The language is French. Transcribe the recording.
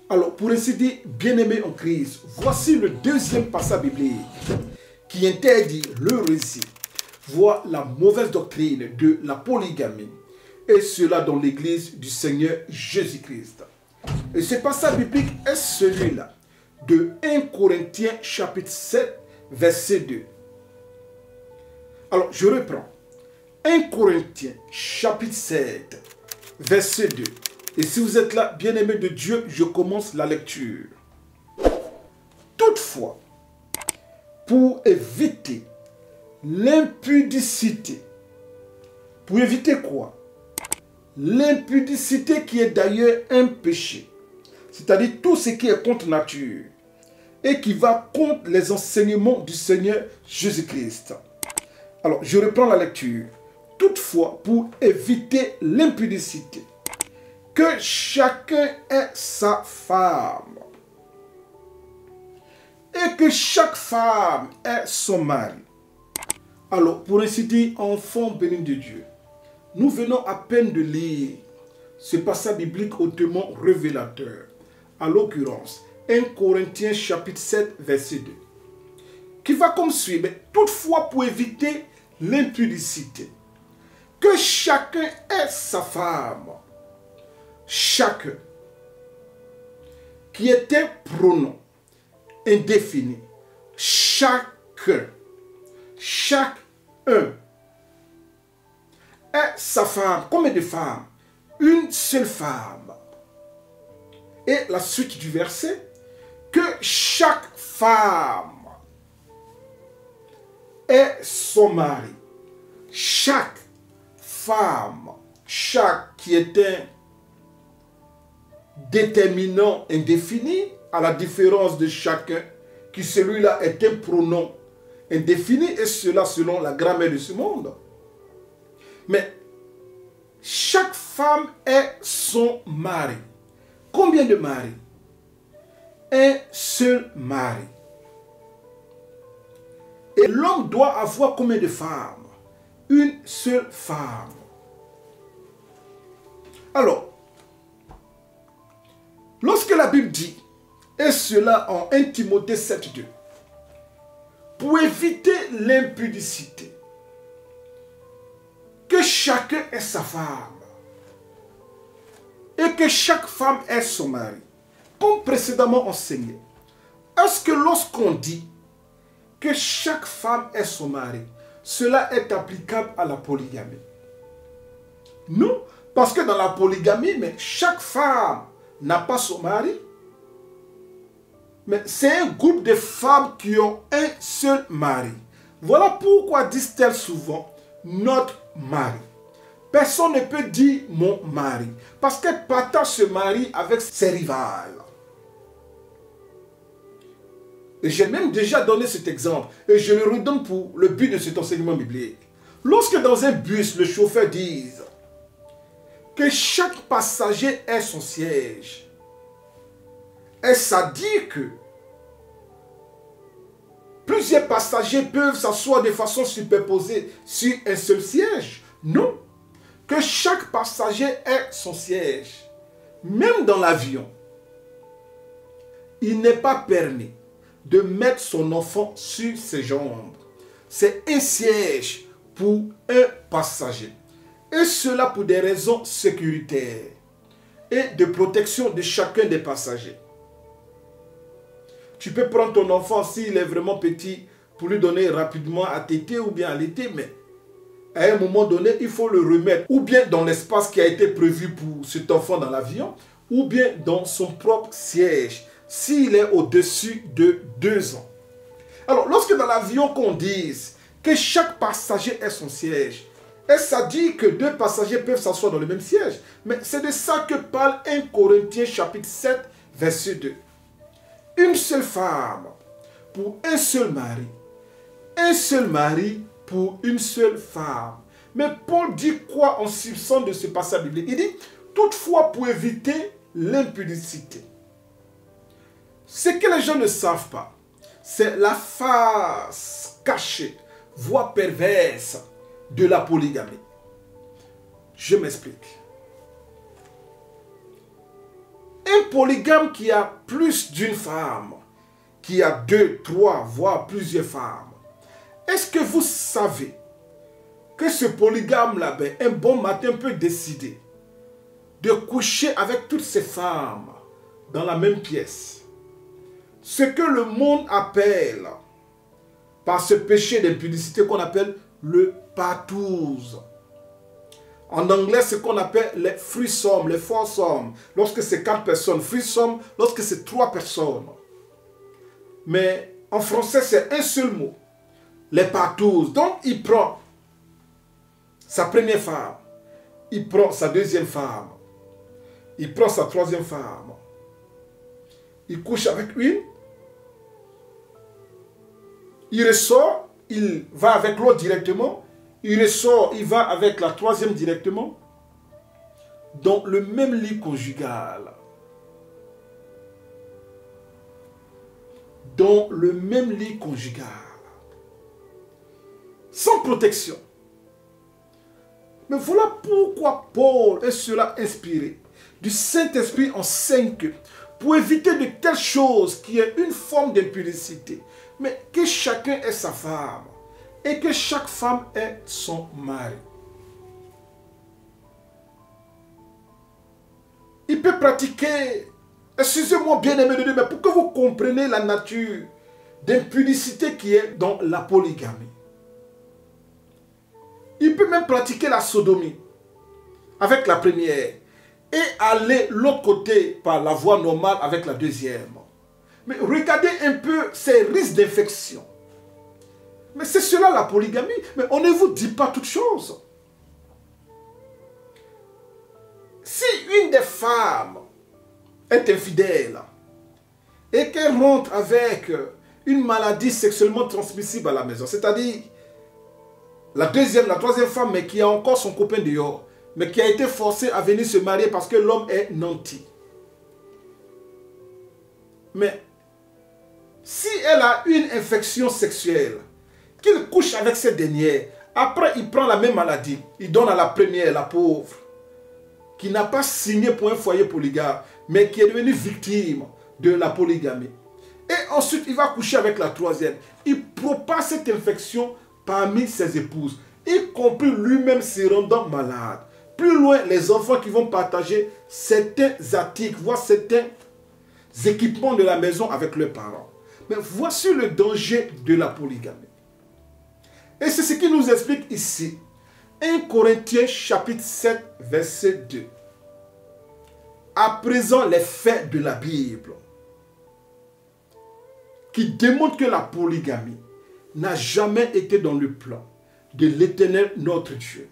Alors, pour ainsi dire, bien-aimés en Christ, voici le deuxième passage biblique qui interdit l'hérésie, voire la mauvaise doctrine de la polygamie, et cela dans l'Église du Seigneur Jésus-Christ. Et ce passage biblique est celui-là de 1 Corinthiens chapitre 7, verset 2. Alors, je reprends. 1 Corinthiens chapitre 7, verset 2. Et si vous êtes là, bien-aimés de Dieu, je commence la lecture. Toutefois, pour éviter l'impudicité, pour éviter quoi? L'impudicité qui est d'ailleurs un péché, c'est-à-dire tout ce qui est contre nature et qui va contre les enseignements du Seigneur Jésus-Christ. Alors, je reprends la lecture. Toutefois, pour éviter l'impudicité, que chacun ait sa femme et que chaque femme ait son mari. Alors, pour ainsi dire, enfants bénis de Dieu, nous venons à peine de lire ce passage biblique hautement révélateur, à l'occurrence 1 Corinthiens chapitre 7, verset 2, qui va comme suit. Mais toutefois, pour éviter l'impudicité, que chacun ait sa femme, chacun, qui est un pronom indéfini, chacun, chacun est sa femme. Combien de femmes? Une seule femme. Et la suite du verset, que chaque femme ait son mari. Chaque femme, chaque qui est un déterminant indéfini, à la différence de chacun, qui celui-là est un pronom indéfini, et cela selon la grammaire de ce monde. Mais chaque femme est son mari. Combien de maris? Un seul mari. Et l'homme doit avoir combien de femmes? Une seule femme. Alors, lorsque la Bible dit, et cela en 1 Timothée 7,2, pour éviter l'impudicité, que chacun ait sa femme et que chaque femme ait son mari, comme précédemment enseigné. Est-ce que lorsqu'on dit que chaque femme ait son mari, cela est applicable à la polygamie? Non, parce que dans la polygamie, mais chaque femme n'a pas son mari. Mais c'est un groupe de femmes qui ont un seul mari. Voilà pourquoi disent-elles souvent notre mari. Personne ne peut dire mon mari, parce qu'elle partage ce mari avec ses rivales. Et j'ai même déjà donné cet exemple, et je le redonne pour le but de cet enseignement biblique. Lorsque dans un bus, le chauffeur dise que chaque passager ait son siège, est-ce à dire que plusieurs passagers peuvent s'asseoir de façon superposée sur un seul siège? Non. Que chaque passager ait son siège. Même dans l'avion, il n'est pas permis de mettre son enfant sur ses jambes. C'est un siège pour un passager. Et cela pour des raisons sécuritaires et de protection de chacun des passagers. Tu peux prendre ton enfant s'il est vraiment petit pour lui donner rapidement à téter ou bien à allaiter, mais à un moment donné, il faut le remettre ou bien dans l'espace qui a été prévu pour cet enfant dans l'avion, ou bien dans son propre siège, s'il est au-dessus de 2 ans. Alors, lorsque dans l'avion qu'on dise que chaque passager ait son siège, et ça dit que 2 passagers peuvent s'asseoir dans le même siège, mais c'est de ça que parle 1 Corinthiens chapitre 7, verset 2. Une seule femme pour un seul mari pour une seule femme. Mais Paul dit quoi en substance de ce passage biblique? Il dit, toutefois pour éviter l'impudicité. Ce que les gens ne savent pas, c'est la face cachée, voire perverse de la polygamie. Je m'explique. Un polygame qui a plus d'une femme, qui a 2, 3, voire plusieurs femmes, est-ce que vous savez que ce polygame-là, ben, un bon matin peut décider de coucher avec toutes ces femmes dans la même pièce? Ce que le monde appelle, par ce péché d'impudicité qu'on appelle le patouze. En anglais, ce qu'on appelle les threesome, les foursome. Lorsque c'est 4 personnes. Threesome, lorsque c'est 3 personnes. Mais en français, c'est un seul mot. Les patouses. Donc, il prend sa première femme. Il prend sa deuxième femme. Il prend sa troisième femme. Il couche avec une. Il ressort. Il va avec l'autre directement. Il ressort, il va avec la troisième directement. Dans le même lit conjugal. Dans le même lit conjugal. Sans protection. Mais voilà pourquoi Paul est cela inspiré du Saint-Esprit enseigne que pour éviter de telles choses qui est une forme d'impudicité, mais que chacun ait sa femme. Et que chaque femme ait son mari. Il peut pratiquer, excusez-moi bien aimé de Dieu, mais pour que vous compreniez la nature d'impudicité qui est dans la polygamie. Il peut même pratiquer la sodomie avec la première et aller l'autre côté par la voie normale avec la deuxième. Mais regardez un peu ces risques d'infection. Mais c'est cela la polygamie. Mais on ne vous dit pas toutes choses. Si une des femmes est infidèle et qu'elle rentre avec une maladie sexuellement transmissible à la maison, c'est-à-dire la deuxième, la troisième femme, mais qui a encore son copain dehors, mais qui a été forcée à venir se marier parce que l'homme est nanti. Mais si elle a une infection sexuelle, qu'il couche avec cette dernière, après il prend la même maladie, il donne à la première, la pauvre, qui n'a pas signé pour un foyer polygame, mais qui est devenue victime de la polygamie. Et ensuite, il va coucher avec la troisième. Il propage cette infection parmi ses épouses, y compris lui-même se rendant malade. Plus loin, les enfants qui vont partager certains articles, voire certains équipements de la maison avec leurs parents. Mais voici le danger de la polygamie. Et c'est ce qui nous explique ici. 1 Corinthiens chapitre 7, verset 2. À présent, les faits de la Bible qui démontrent que la polygamie n'a jamais été dans le plan de l'Éternel notre Dieu.